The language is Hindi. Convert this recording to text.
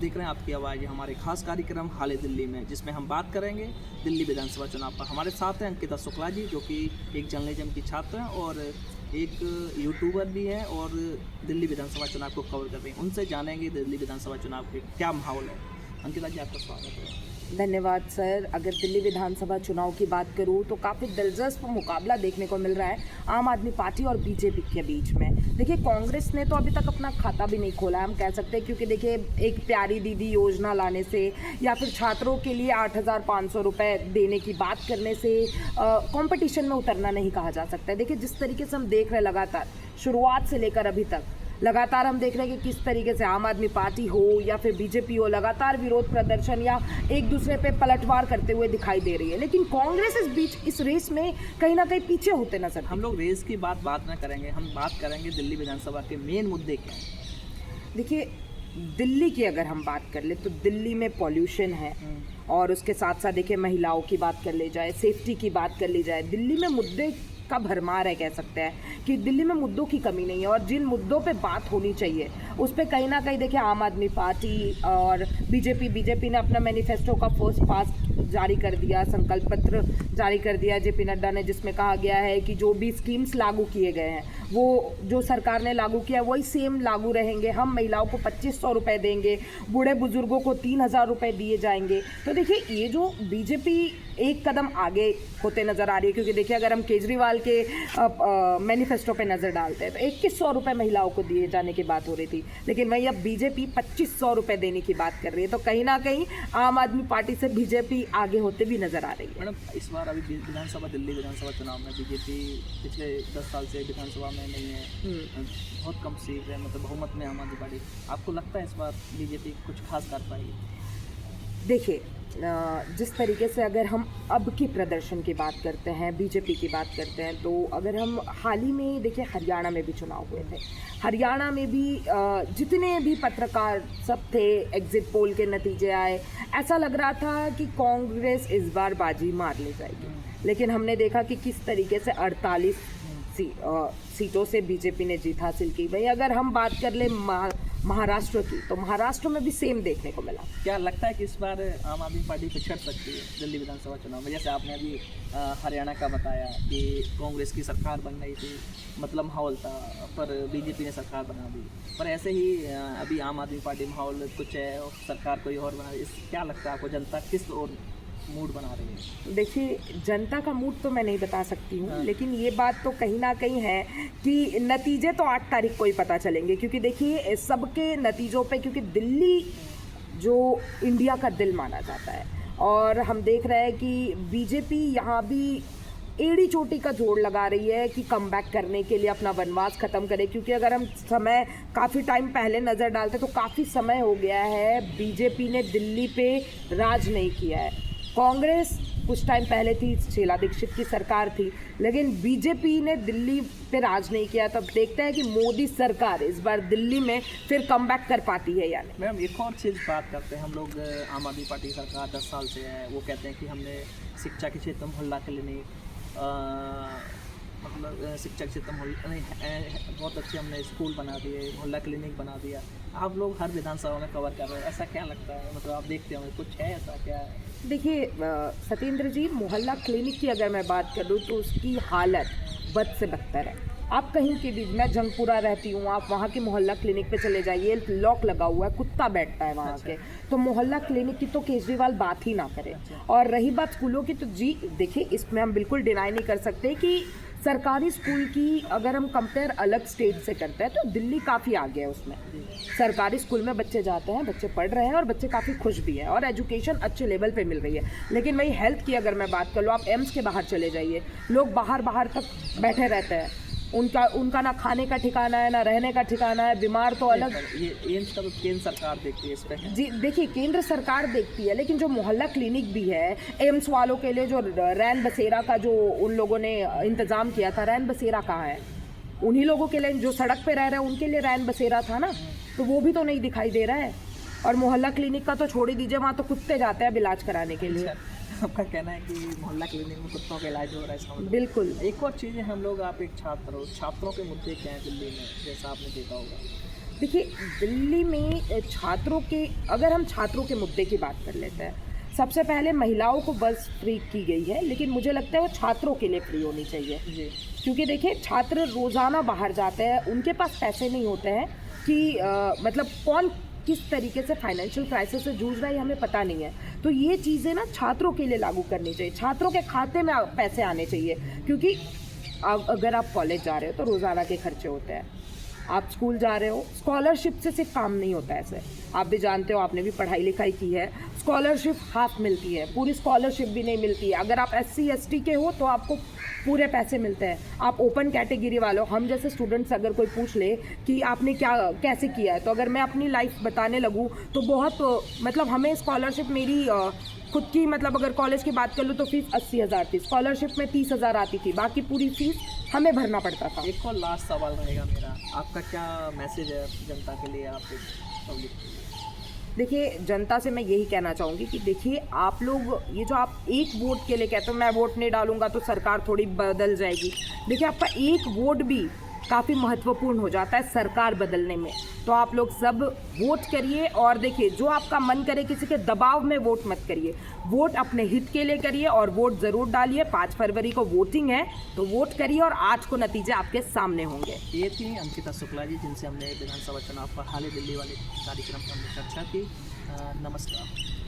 देख रहे हैं आपकी आवाज़, ये हमारे खास कार्यक्रम हाल दिल्ली में, जिसमें हम बात करेंगे दिल्ली विधानसभा चुनाव पर। हमारे साथ हैं अंकिता शुक्ला जी, जो कि एक जर्नलिज्म की छात्र हैं और एक यूट्यूबर भी हैं और दिल्ली विधानसभा चुनाव को कवर कर रही हैं। उनसे जानेंगे दिल्ली विधानसभा चुनाव के क्या माहौल है। अंकिता जी, आपका स्वागत है। धन्यवाद सर। अगर दिल्ली विधानसभा चुनाव की बात करूं तो काफ़ी दिलचस्प मुकाबला देखने को मिल रहा है आम आदमी पार्टी और बीजेपी के बीच में। देखिए, कांग्रेस ने तो अभी तक अपना खाता भी नहीं खोला, हम कह सकते हैं, क्योंकि देखिए एक प्यारी दीदी योजना लाने से या फिर छात्रों के लिए 8,500 रुपये देने की बात करने से कंपटीशन में उतरना नहीं कहा जा सकता है। देखिए, जिस तरीके से हम देख रहे हैं लगातार शुरुआत से लेकर अभी तक लगातार हम देख रहे हैं कि किस तरीके से आम आदमी पार्टी हो या फिर बीजेपी हो लगातार विरोध प्रदर्शन या एक दूसरे पे पलटवार करते हुए दिखाई दे रही है, लेकिन कांग्रेस इस रेस में कहीं ना कहीं पीछे होते नजर। हम लोग रेस की बात ना करेंगे, हम बात करेंगे दिल्ली विधानसभा के मेन मुद्दे क्या हैं। देखिए, दिल्ली की अगर हम बात कर ले तो दिल्ली में पॉल्यूशन है और उसके साथ साथ देखिए महिलाओं की बात कर ली जाए, सेफ्टी की बात कर ली जाए, दिल्ली में मुद्दे का भरमार है। कह सकते हैं कि दिल्ली में मुद्दों की कमी नहीं है और जिन मुद्दों पे बात होनी चाहिए उस पे कहीं ना कहीं देखिए आम आदमी पार्टी और बीजेपी ने अपना मैनिफेस्टो का फर्स्ट पास जारी कर दिया, संकल्प पत्र जारी कर दिया जेपी नड्डा ने, जिसमें कहा गया है कि जो भी स्कीम्स लागू किए गए हैं वो जो सरकार ने लागू किया वही सेम लागू रहेंगे। हम महिलाओं को 2,500 रुपये देंगे, बूढ़े बुजुर्गों को 3,000 रुपये दिए जाएंगे। तो देखिए, ये जो बीजेपी एक कदम आगे होते नज़र आ रही है, क्योंकि देखिए अगर हम केजरीवाल के मैनिफेस्टो पे नज़र डालते हैं तो 2,100 रुपये महिलाओं को दिए जाने की बात हो रही थी, लेकिन वहीं अब बीजेपी 2,500 रुपये देने की बात कर रही है। तो कहीं ना कहीं आम आदमी पार्टी से बीजेपी आगे होते भी नज़र आ रही है। मैडम, इस बार अभी दिल्ली विधानसभा चुनाव में बीजेपी पिछले 10 साल से विधानसभा में नहीं है, बहुत कम सीट है, मतलब बहुमत में आम आदमी पार्टी। आपको लगता है इस बार बीजेपी कुछ खास कर पाएगी? देखिए, जिस तरीके से अगर हम अब की प्रदर्शन की बात करते हैं, बीजेपी की बात करते हैं, तो अगर हम हाल ही में देखिए हरियाणा में भी चुनाव हुए थे, हरियाणा में भी जितने भी पत्रकार सब थे, एग्जिट पोल के नतीजे आए, ऐसा लग रहा था कि कांग्रेस इस बार बाजी मार ले जाएगी, लेकिन हमने देखा कि किस तरीके से 48 सीटों से बीजेपी ने जीत हासिल की। भाई अगर हम बात कर ले महाराष्ट्र की, तो महाराष्ट्र में भी सेम देखने को मिला। क्या लगता है कि इस बार आम आदमी पार्टी पिछड़ सकती है दिल्ली विधानसभा चुनाव में? जैसे आपने अभी हरियाणा का बताया कि कांग्रेस की सरकार बन रही थी, मतलब माहौल था, पर बीजेपी ने सरकार बना दी, पर ऐसे ही अभी आम आदमी पार्टी माहौल कुछ है और सरकार कोई और बना रही। क्या लगता है आपको, जनता किस और मूड बना रही है? देखिए, जनता का मूड तो मैं नहीं बता सकती हूँ, लेकिन ये बात तो कहीं ना कहीं है कि नतीजे तो 8 तारीख को ही पता चलेंगे, क्योंकि देखिए सबके नतीजों पे, क्योंकि दिल्ली जो इंडिया का दिल माना जाता है और हम देख रहे हैं कि बीजेपी यहाँ भी एड़ी चोटी का जोड़ लगा रही है कि कमबैक करने के लिए अपना वनवास खत्म करे, क्योंकि अगर हम समय काफ़ी टाइम पहले नज़र डालते तो काफ़ी समय हो गया है बीजेपी ने दिल्ली पे राज नहीं किया है। कांग्रेस कुछ टाइम पहले थी, शीला दीक्षित की सरकार थी, लेकिन बीजेपी ने दिल्ली पे राज नहीं किया। तब देखते हैं कि मोदी सरकार इस बार दिल्ली में फिर कमबैक कर पाती है या नहीं। मैम, एक और चीज़ बात करते हैं हम लोग, आम आदमी पार्टी की सरकार 10 साल से है, वो कहते हैं कि हमने शिक्षा के क्षेत्र में मोहल्ला क्लिनिक, मतलब शिक्षा के क्षेत्र में बहुत अच्छे हमने स्कूल बना दिए, मोहल्ला क्लिनिक बना दिया। आप लोग हर विधानसभा में कवर कर रहे हैं, ऐसा क्या लगता है? मतलब आप देखते होंगे, कुछ है ऐसा क्या है? देखिए सत्येंद्र जी, मोहल्ला क्लिनिक की अगर मैं बात करूँ तो उसकी हालत बद से बदतर है। आप कहीं के भी, मैं जंगपुरा रहती हूँ, आप वहाँ के मोहल्ला क्लिनिक पे चले जाइए, लॉक लगा हुआ है, कुत्ता बैठता है वहाँ के। तो मोहल्ला क्लिनिक की तो केजरीवाल बात ही ना करे। और रही बात स्कूलों की, तो जी देखिए, इसमें हम बिल्कुल डिनाई नहीं कर सकते कि सरकारी स्कूल की अगर हम कंपेयर अलग स्टेट से करते हैं तो दिल्ली काफ़ी आगे है उसमें। सरकारी स्कूल में बच्चे जाते हैं, बच्चे पढ़ रहे हैं और बच्चे काफ़ी खुश भी हैं और एजुकेशन अच्छे लेवल पे मिल रही है। लेकिन वही हेल्थ की अगर मैं बात कर लूँ, आप एम्स के बाहर चले जाइए, लोग बाहर तक बैठे रहते हैं, उनका ना खाने का ठिकाना है ना रहने का ठिकाना है, बीमार तो अलग। ये एम्स का तो केंद्र सरकार देखती है इस पे। जी देखिए, केंद्र सरकार देखती है, लेकिन जो मोहल्ला क्लिनिक भी है एम्स वालों के लिए, जो रैन बसेरा का जो उन लोगों ने इंतज़ाम किया था, रैन बसेरा कहाँ है? उन्हीं लोगों के लिए जो सड़क पे रह रहे हैं उनके लिए रैन बसेरा था ना, तो वो भी तो नहीं दिखाई दे रहा है। और मोहल्ला क्लिनिक का तो छोड़ ही दीजिए, वहाँ तो कुत्ते जाते हैं इलाज कराने के लिए। आपका कहना है कि मोहल्ला क्लिनिक में कुत्तों का इलाज हो रहा है इसका मतलब? बिल्कुल। एक और चीज़ है, हम लोग, आप एक छात्र हो, छात्रों के मुद्दे क्या हैं दिल्ली में, जैसा आपने देखा होगा? देखिए, दिल्ली में छात्रों के, अगर हम छात्रों के मुद्दे की बात कर लेते हैं, सबसे पहले महिलाओं को बस फ्री की गई है, लेकिन मुझे लगता है वो छात्रों के लिए फ्री होनी चाहिए। जी। क्योंकि देखिए, छात्र रोज़ाना बाहर जाते हैं, उनके पास पैसे नहीं होते हैं कि मतलब कौन किस तरीके से फाइनेंशियल क्राइसिस से जूझ रहा है, ये हमें पता नहीं है। तो ये चीज़ें ना छात्रों के लिए लागू करनी चाहिए, छात्रों के खाते में पैसे आने चाहिए। क्योंकि अगर आप कॉलेज जा रहे हो तो रोज़ाना के खर्चे होते हैं, आप स्कूल जा रहे हो, स्कॉलरशिप से सिर्फ काम नहीं होता है। ऐसे आप भी जानते हो, आपने भी पढ़ाई लिखाई की है, स्कॉलरशिप हाफ मिलती है, पूरी स्कॉलरशिप भी नहीं मिलती है। अगर आप SC ST के हो तो आपको पूरे पैसे मिलते हैं। आप ओपन कैटेगरी वालों, हम जैसे स्टूडेंट्स, अगर कोई पूछ ले कि आपने क्या कैसे किया है, तो अगर मैं अपनी लाइफ बताने लगूँ तो बहुत मतलब हमें स्कॉलरशिप मेरी खुद की, मतलब अगर कॉलेज की बात कर लूँ तो फीस 80,000 थी, स्कॉलरशिप में 30,000 आती थी, बाकी पूरी फीस हमें भरना पड़ता था। एक और लास्ट सवाल रहेगा मेरा, आपका क्या मैसेज है जनता के लिए, आप पब्लिक? देखिए, जनता से मैं यही कहना चाहूँगी कि देखिए, आप लोग ये जो आप एक वोट के लिए कहते हो मैं वोट नहीं डालूंगा तो सरकार थोड़ी बदल जाएगी, देखिए आपका एक वोट भी काफ़ी महत्वपूर्ण हो जाता है सरकार बदलने में। तो आप लोग सब वोट करिए, और देखिए, जो आपका मन करे, किसी के दबाव में वोट मत करिए, वोट अपने हित के लिए करिए और वोट ज़रूर डालिए। 5 फरवरी को वोटिंग है, तो वोट करिए और 8 को नतीजे आपके सामने होंगे। ये थी अंकिता शुक्ला जी, जिनसे हमने विधानसभा चुनाव पर हाल ही दिल्ली वाले कार्यक्रम पर हमने चर्चा की। नमस्कार।